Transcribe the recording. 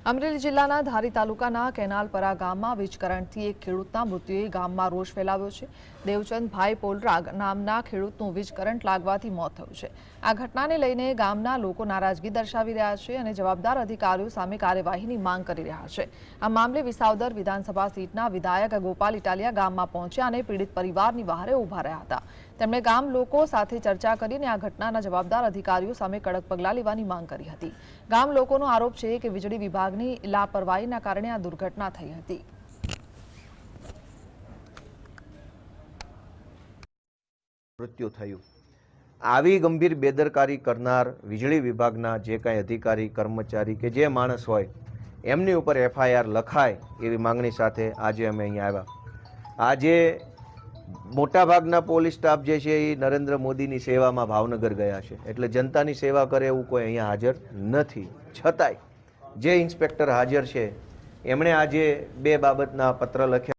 અમરેલી જિલ્લાના ધારી તાલુકાના કેનાલપરા ગામમાં વીજ કરંટથી એક ખેડૂતના મૃત્યુએ ગામમાં રોષ ફેલાવ્યો છે। દેવચંદભાઈ પોલરાગ નામના ખેડૂતનું વીજ કરંટ લાગવાથી મોત થયું છે। આ ઘટનાને લઈને ગામના લોકો નારાજગી દર્શાવી રહ્યા છે અને જવાબદાર અધિકારીઓ સામે કાર્યવાહીની માંગ કરી રહ્યા છે। આ મામલે વિસાવદર વિધાનસભા સીટના વિધાયક ગોપાલ ઇટાલિયા ગામમાં પહોંચ્યા અને પીડિત પરિવારની બહારે ઊભા રહ્યા હતા। તેમણે ગામ લોકો સાથે ચર્ચા કરીને આ ઘટનાના જવાબદાર અધિકારીઓ સામે કડક પગલાં લેવાની માંગ કરી હતી। ગામ લોકોનો આરોપ છે કે વીજળી વિભાગની લાપરવાહીના કારણે આ દુર્ઘટના થઈ હતી। મૃત્યુ થયું। આવી ગંભીર બેદરકારી કરનાર વીજળી વિભાગના જે કાંઈ અધિકારી કર્મચારી કે જે માણસ હોય એમની ઉપર FIR લખાય એવી માંગણી સાથે આજે અમે અહીંયા આવ્યા। આજે મોટાભાગના પોલીસ સ્ટાફ જે છે એ નરેન્દ્ર મોદીની સેવામાં ભાવનગર ગયા છે, એટલે જનતાની સેવા કરે એવું કોઈ અહીંયા હાજર નથી। છતાંય જે ઇન્સ્પેક્ટર હાજર છે એમણે આજે બે બાબતના પત્ર લખ્યા।